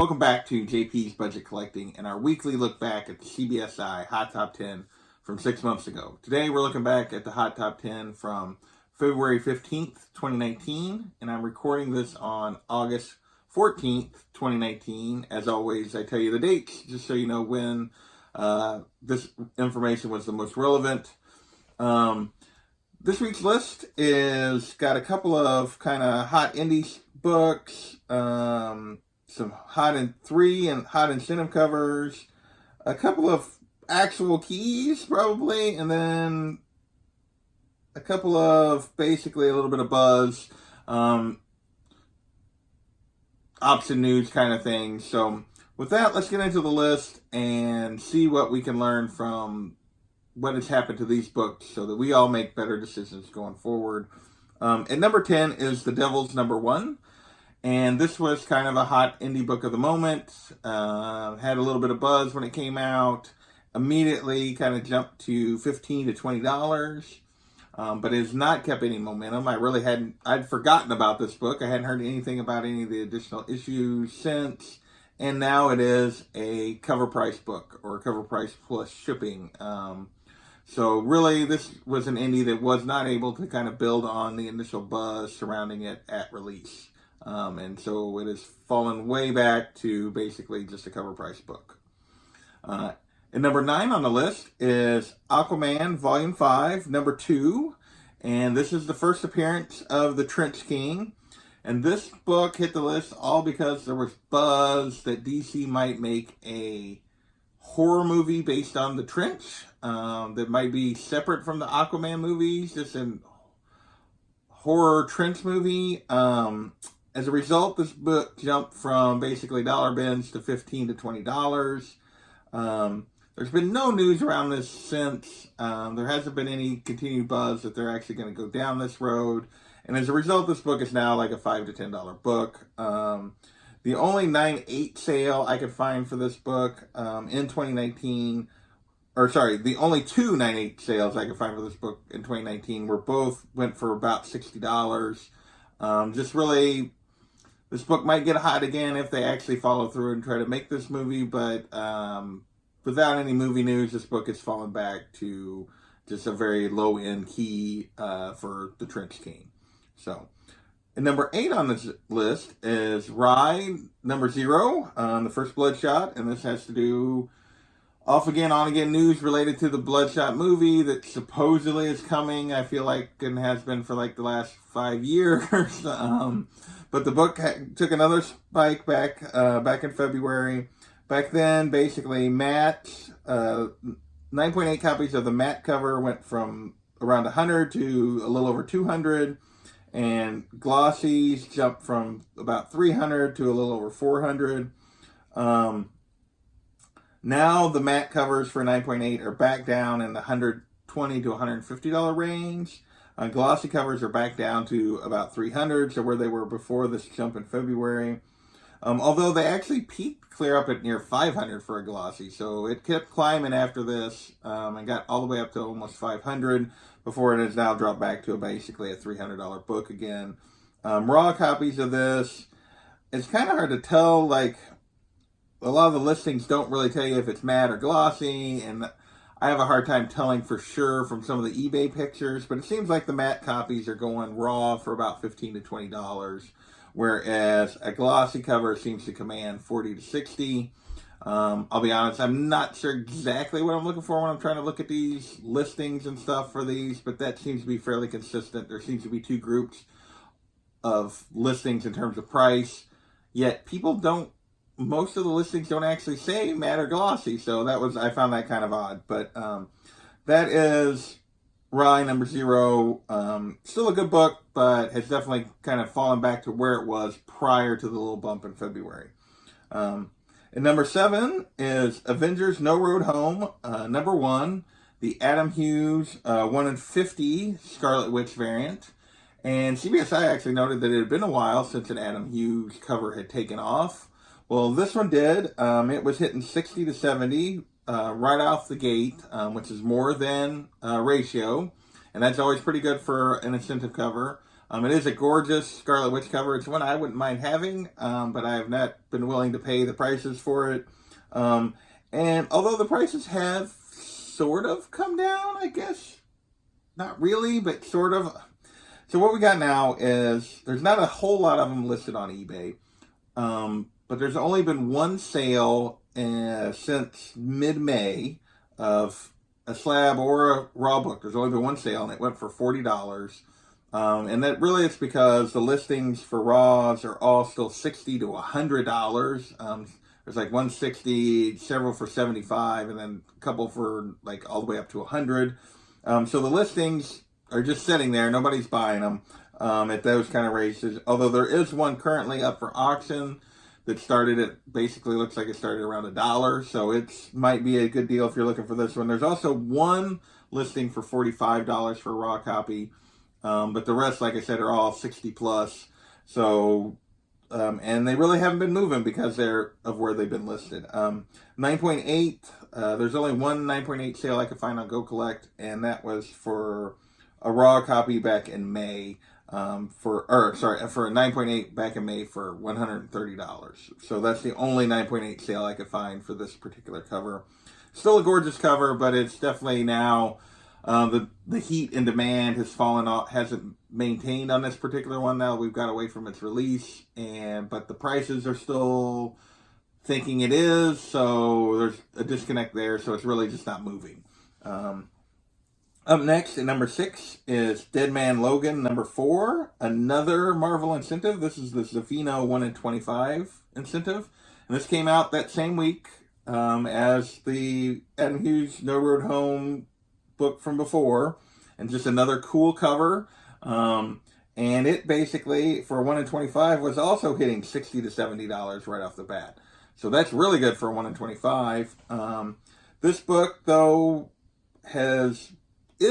welcome back to JP's Budget Collecting and our weekly look back at the CBSI Hot Top 10 from 6 months ago. Today we're looking back at the Hot Top 10 from February 15th, 2019, and I'm recording this on August 14th, 2019. As always, I tell you the dates just so you know when this information was the most relevant. This week's list is got a couple of kind of hot indie books, some hot in 3 and hot incentive covers, a couple of actual keys probably, and then a couple of basically a little bit of buzz, option news kind of things. So with that, let's get into the list and see what we can learn from what has happened to these books so that we all make better decisions going forward. At number 10 is The Devil's Number 1. And this was kind of a hot indie book of the moment. Had a little bit of buzz when it came out. Immediately kind of jumped to $15 to $20. But it has not kept any momentum. I'd forgotten about this book. I hadn't heard anything about any of the additional issues since. And now it is a cover price book, or cover price plus shipping. So really, this was an indie that was not able to kind of build on the initial buzz surrounding it at release. And so it has fallen way back to basically just a cover price book. At number 9 on the list is Aquaman Volume 5, number 2. And this is the first appearance of the Trench King. And this book hit the list all because there was buzz that DC might make a horror movie based on the Trench that might be separate from the Aquaman movies, just a horror Trench movie. As a result, this book jumped from basically dollar bins to $15 to $20. There's been no news around this since. There hasn't been any continued buzz that they're actually going to go down this road. And as a result, this book is now like a $5 to $10 book. The only 9/8 sale I could find for this book in 2019, the only 2 9/8 sales I could find for this book in 2019 went for about $60. Just really, this book might get hot again if they actually follow through and try to make this movie, but without any movie news, this book has fallen back to just a very low-end key for the Trench King. So, and number 8 on this list is Rye number 0, the First Bloodshot, and this has to do off again, on again news related to the Bloodshot movie that supposedly is coming. I feel like and has been for like the last 5 years. But the book took another spike back in February. Back then, basically, matte 9.8 copies of the matte cover went from around 100 to a little over 200, and glossies jumped from about 300 to a little over 400. Now the matte covers for 9.8 are back down in the $120 to $150 range. Glossy covers are back down to about 300, so where they were before this jump in February. Although they actually peaked clear up at near 500 for a glossy, so it kept climbing after this and got all the way up to almost 500 before it has now dropped back to basically a $300 book again. Raw copies of this, it's kind of hard to tell, like, a lot of the listings don't really tell you if it's matte or glossy, and I have a hard time telling for sure from some of the eBay pictures, but it seems like the matte copies are going raw for about $15 to $20, whereas a glossy cover seems to command $40 to $60. I'll be honest, I'm not sure exactly what I'm looking for when I'm trying to look at these listings and stuff for these, but that seems to be fairly consistent. There seems to be 2 groups of listings in terms of price, yet most of the listings don't actually say matte or glossy, so I found that kind of odd. But that is Rye number 0. Still a good book, but has definitely kind of fallen back to where it was prior to the little bump in February. And number 7 is Avengers No Road Home, number 1, the Adam Hughes 1 in 50 Scarlet Witch variant. And CBSI actually noted that it had been a while since an Adam Hughes cover had taken off. Well, this one did. It was hitting 60 to 70 right off the gate, which is more than ratio. And that's always pretty good for an incentive cover. It is a gorgeous Scarlet Witch cover. It's one I wouldn't mind having, but I have not been willing to pay the prices for it. And although the prices have sort of come down, I guess, not really, but sort of. So what we got now is there's not a whole lot of them listed on eBay, but there's only been one sale since mid-May of a slab or a raw book. There's only been one sale, and it went for $40. And that really is because the listings for raws are all still $60 to $100. There's like 160, several for 75, and then a couple for like all the way up to 100. So the listings are just sitting there. Nobody's buying them at those kind of races. Although there is one currently up for auction that started at, basically looks like it started around $1. So it might be a good deal if you're looking for this one. There's also one listing for $45 for a raw copy. But the rest, like I said, are all 60 plus. So, and they really haven't been moving because they're of where they've been listed. 9.8, there's only one 9.8 sale I could find on Go Collect, and that was for a raw copy back in May, for a 9.8 back in May for $130. So that's the only 9.8 sale I could find for this particular cover. Still a gorgeous cover, but it's definitely now, the heat and demand has fallen off, hasn't maintained on this particular one now. We've got away from its release, but the prices are still thinking it is, so there's a disconnect there, so it's really just not moving. Up next at number 6 is Dead Man Logan, number 4, another Marvel incentive. This is the Zafino 1 in 25 incentive, and this came out that same week as the Adam Hughes No Road Home book from before, and just another cool cover. And it basically, for 1 in 25, was also hitting $60 to $70 right off the bat. So that's really good for 1 in 25. This book, though, is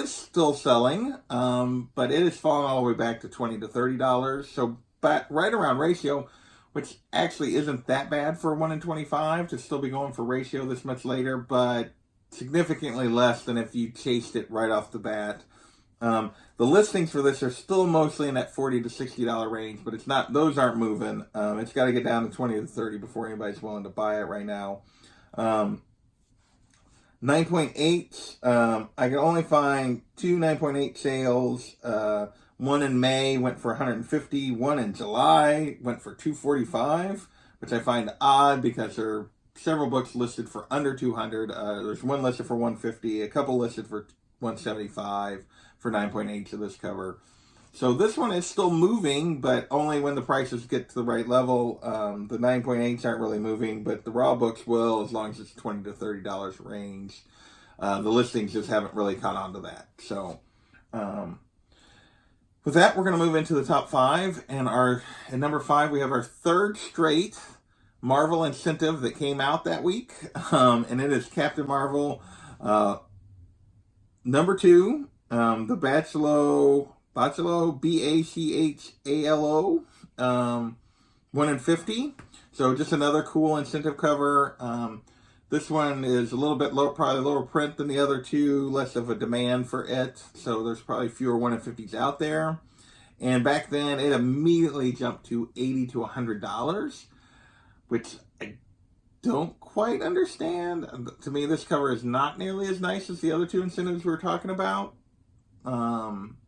still selling, but it has fallen all the way back to $20 to $30. So right around ratio, which actually isn't that bad for 1 in 25 to still be going for ratio this much later, but significantly less than if you chased it right off the bat. The listings for this are still mostly in that $40 to $60 range, but it's not; those aren't moving. It's got to get down to $20 to $30 before anybody's willing to buy it right now. 9.8. I can only find 2 9.8 sales. One in May went for $150. One in July went for $245, which I find odd because there are several books listed for under $200. There's one listed for $150, a couple listed for $175 for 9.8 to this cover. So this one is still moving, but only when the prices get to the right level. The 9.8s aren't really moving, but the raw books will, as long as it's $20 to $30 range. The listings just haven't really caught on to that. So with that, we're going to move into the top 5. And at number 5, we have our third straight Marvel incentive that came out that week. And it is Captain Marvel number 2, the Bachalo, Bachalo, 1 in 50. So just another cool incentive cover. This one is a little bit low, probably lower print than the other two, less of a demand for it. So there's probably fewer 1 in 50s out there. And back then, it immediately jumped to $80 to $100, which I don't quite understand. To me, this cover is not nearly as nice as the other two incentives we were talking about. I'm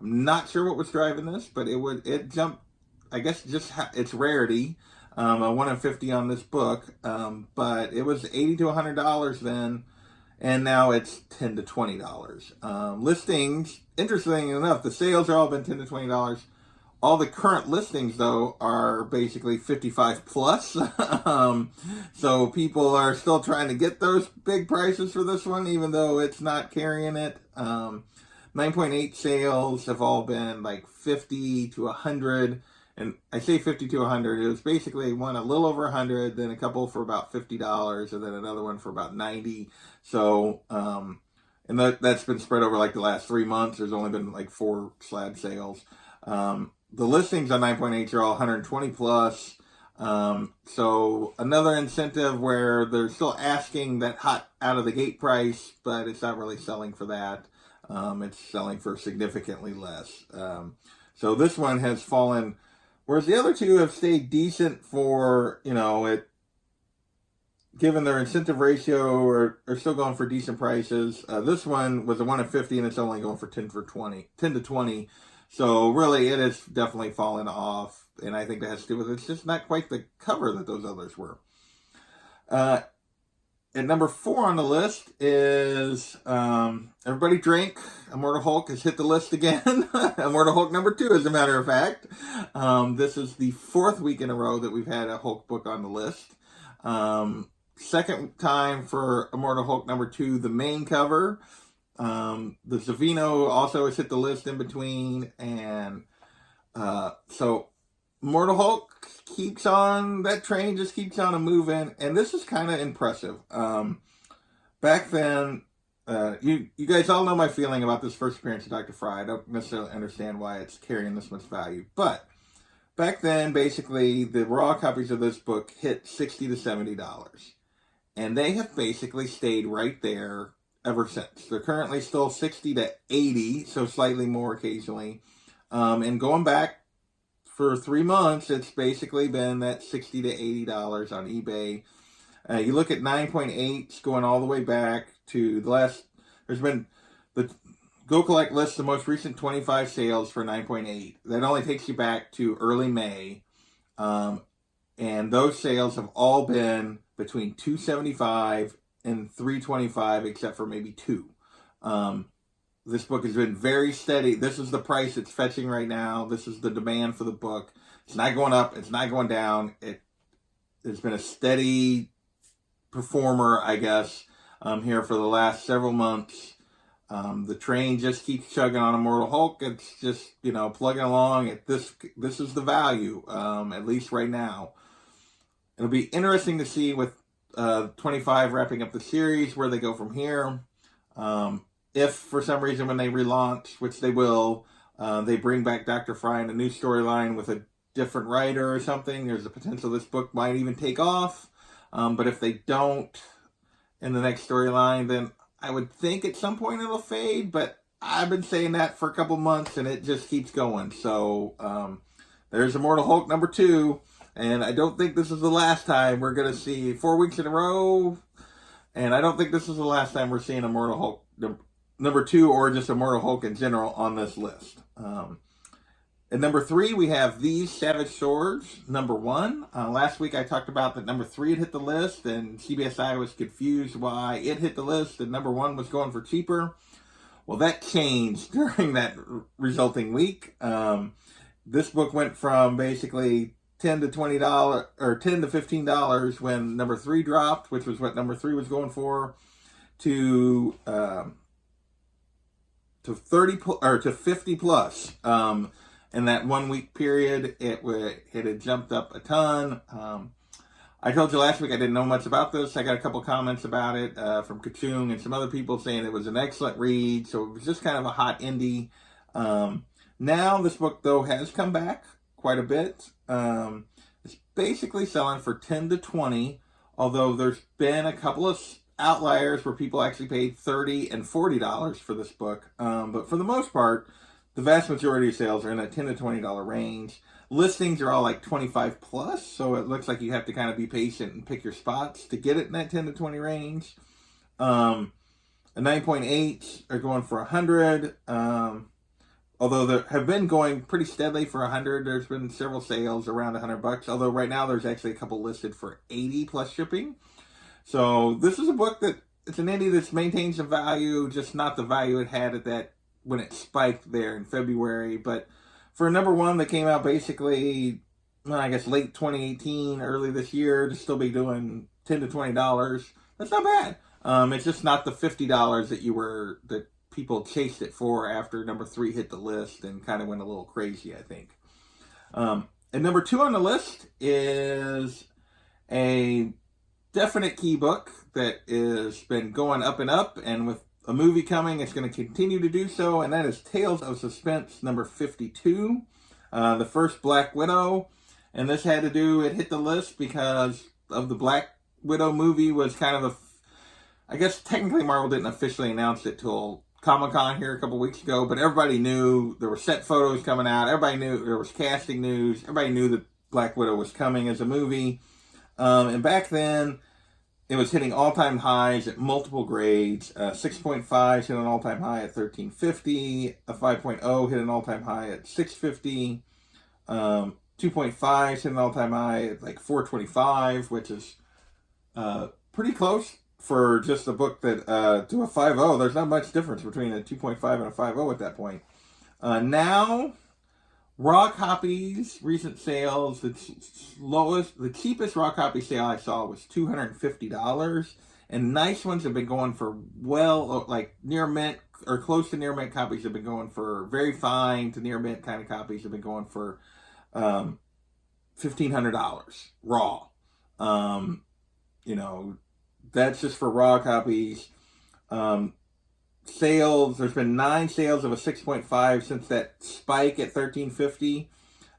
not sure what was driving this, but it jumped, I guess, just its rarity. A 1 in 50 on this book, but it was $80 to $100 then, and now it's $10 to $20. Listings, interestingly enough, the sales are all been $10 to $20. All the current listings, though, are basically 55 plus. So people are still trying to get those big prices for this one, even though it's not carrying it. 9.8 sales have all been like 50 to 100. And I say 50 to 100. It was basically one a little over 100, then a couple for about $50, and then another one for about 90. So, and that's been spread over like the last 3 months. There's only been like 4 slab sales. The listings on 9.8 are all 120 plus. So another incentive where they're still asking that hot out of the gate price, but it's not really selling for that. It's selling for significantly less. So this one has fallen, whereas the other two have stayed decent for, given their incentive ratio, are still going for decent prices. This one was a 1 in 50 and it's only going for 10 to 20. So really it has definitely fallen off. And I think that has to do with it's just not quite the cover that those others were. At number 4 on the list is Everybody Drink. Immortal Hulk has hit the list again. Immortal Hulk number 2, as a matter of fact. This is the 4th week in a row that we've had a Hulk book on the list. Second time for Immortal Hulk number 2, the main cover. The Zavino also has hit the list in between. And so Immortal Hulk keeps on, that train just keeps on a moving, and this is kind of impressive. Back then, you guys all know my feeling about this first appearance of Dr. Fry. I don't necessarily understand why it's carrying this much value, but back then, basically, the raw copies of this book hit $60 to $70, and they have basically stayed right there ever since. They're currently still 60 to 80, so slightly more occasionally, and going back for 3 months, it's basically been that $60 to $80 on eBay. You look at 9.8s going all the way back to the last. There's been the Go Collect lists the most recent 25 sales for 9.8. That only takes you back to early May, and those sales have all been between $275 and $325, except for maybe 2. This book has been very steady. This is the price it's fetching right now. This is the demand for the book. It's not going up. It's not going down. It's been a steady performer, I guess, here for the last several months. The train just keeps chugging on Immortal Hulk. It's just, plugging along. This is the value, at least right now. It'll be interesting to see with 25 wrapping up the series where they go from here. If for some reason when they relaunch, which they will, they bring back Dr. Fry in a new storyline with a different writer or something, there's a potential this book might even take off. But if they don't in the next storyline, then I would think at some point it'll fade. But I've been saying that for a couple months and it just keeps going. So there's Immortal Hulk number 2. And I don't think this is the last time we're going to see 4 weeks in a row. And I don't think this is the last time we're seeing Immortal Hulk number 2 or just Immortal Hulk in general on this list. At number 3, we have These Savage Swords, number 1. Last week I talked about that number 3 had hit the list, and CBSI was confused why it hit the list and number 1 was going for cheaper. Well, that changed during that resulting week. This book went from basically $10 to $20 or $10 to $15 when number 3 dropped, which was what number 3 was going for, to 30 or to 50 plus. In that 1 week period, it had jumped up a ton. I told you last week I didn't know much about this. I got a couple comments about it from Kachung and some other people saying it was an excellent read. So it was just kind of a hot indie. Now this book though has come back quite a bit. It's basically selling for 10 to 20, although there's been a couple of outliers where people actually paid $30 and $40 for this book. But for the most part, the vast majority of sales are in that $10 to $20 range. Listings are all like 25 plus, so it looks like you have to kind of be patient and pick your spots to get it in that 10 to 20 range. A 9.8 are going for 100. Although they have been going pretty steadily for 100. There's been several sales around $100. Although right now there's actually a couple listed for 80 plus shipping. So this is a book that it's an indie that's maintained some value, just not the value it had at that when it spiked there in February. But for number 1 that came out basically, well, I guess late 2018, early this year, to still be doing $10 to $20, that's not bad. It's just not the $50 that people chased it for after number 3 hit the list and kind of went a little crazy, I think. And number 2 on the list is a definite key book that has been going up and up, and with a movie coming, it's going to continue to do so, and that is Tales of Suspense number 52, the first Black Widow. And this had to do, it hit the list because of the Black Widow movie was kind of I guess technically Marvel didn't officially announce it till Comic-Con here a couple weeks ago, but everybody knew there were set photos coming out. Everybody knew there was casting news. Everybody knew that Black Widow was coming as a movie. And back then, it was hitting all-time highs at multiple grades. 6.5 hit an all-time high at 1350. A 5.0 hit an all-time high at 650. 2.5 hit an all-time high at like 425, which is pretty close for just a book that to a 5.0. There's not much difference between a 2.5 and a 5.0 at that point. Now, raw copies, recent sales, the cheapest raw copy sale I saw was $250. And nice ones have been going for like near mint or close to near mint copies have been going for very fine to near mint kind of copies have been going for $1,500 raw. That's just for raw copies. Sales, there's been 9 sales of a 6.5 since that spike at 1350,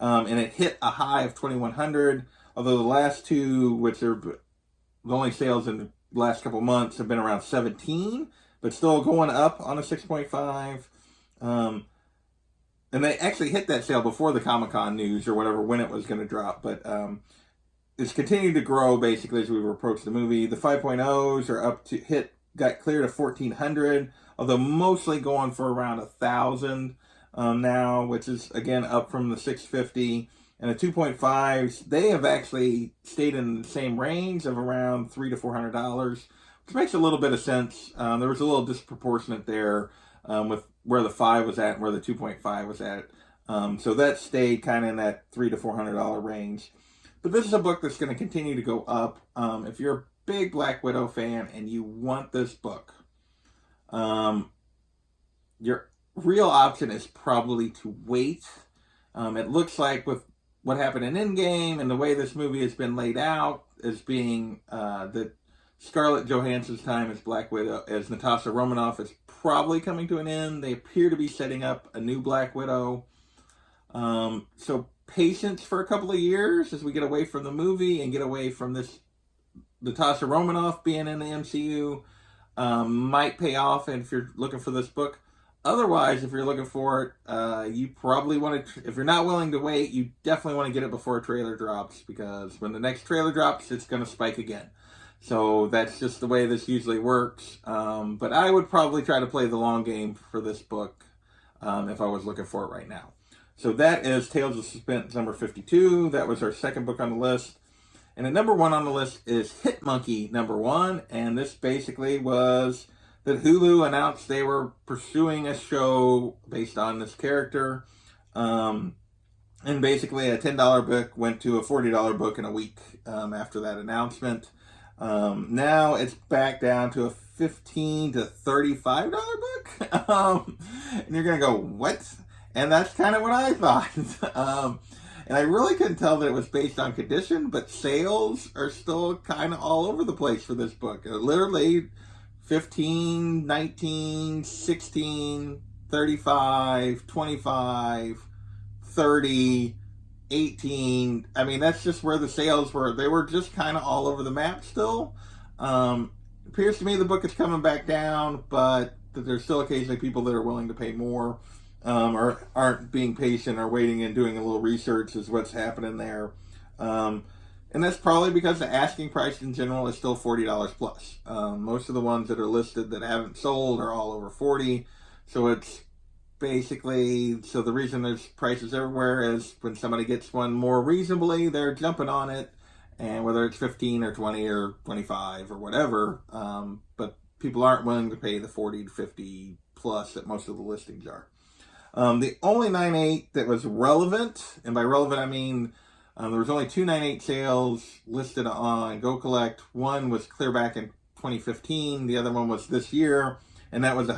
and it hit a high of 2100, although the last 2, which are the only sales in the last couple months, have been around 17, but still going up on a 6.5. And they actually hit that sale before the Comic-Con news or whatever, when it was going to drop, but it's continued to grow basically as we approach the movie. The 5.0s are up to got cleared of 1400, although mostly going for around 1,000 now, which is again up from the 650. And the 2.5s, they have actually stayed in the same range of around $300 to $400, which makes a little bit of sense. There was a little disproportionate there with where the 5 was at and where the 2.5 was at. So that stayed kind of in that $300 to $400 range. But this is a book that's going to continue to go up. If you're a big Black Widow fan and you want this book, your real option is probably to wait. It looks like with what happened in Endgame and the way this movie has been laid out as being that Scarlett Johansson's time as Black Widow, as Natasha Romanoff, is probably coming to an end. They appear to be setting up a new Black Widow. So patience for a couple of years as we get away from the movie and get away from this Natasha Romanoff being in the MCU might pay off if you're looking for this book. Otherwise, if you're looking for it, you probably want to, if you're not willing to wait, you definitely want to get it before a trailer drops, because when the next trailer drops, it's going to spike again. So that's just the way this usually works. But I would probably try to play the long game for this book if I was looking for it right now. So that is Tales of Suspense number 52. That was our second book on the list. And at number 1 on the list is Hit Monkey number 1. And this basically was that Hulu announced they were pursuing a show based on this character. And basically a $10 book went to a $40 book in a week after that announcement. Now it's back down to a $15 to $35 book. And you're going to go, what? And that's kind of what I thought. And I really couldn't tell that it was based on condition, but sales are still kind of all over the place for this book. Literally 15, 19, 16, 35, 25, 30, 18. I mean, that's just where the sales were. They were just kind of all over the map still. Appears to me the book is coming back down, but that there's still occasionally people that are willing to pay more. Or aren't being patient or waiting and doing a little research is what's happening there. And that's probably because the asking price in general is still $40 plus. Most of the ones that are listed that haven't sold are all over $40. So it's basically, so the reason there's prices everywhere is when somebody gets one more reasonably, they're jumping on it. And whether it's 15 or 20 or 25 or whatever, but people aren't willing to pay the 40 to 50 plus that most of the listings are. The only 9.8 that was relevant, and by relevant I mean there was only 2 9.8 sales listed on Go Collect. One was clear back in 2015. The other one was this year, and that was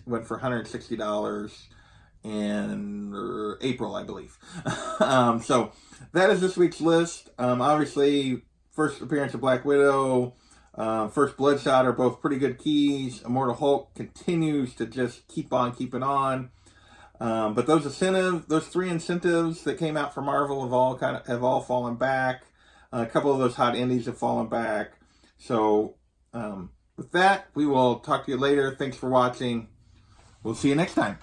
went for $160 in April, I believe. So that is this week's list. Obviously, first appearance of Black Widow, First Bloodshot are both pretty good keys. Immortal Hulk continues to just keep on keeping on. But those 3 incentives that came out for Marvel have all fallen back. A couple of those hot indies have fallen back. So with that, we will talk to you later. Thanks for watching. We'll see you next time.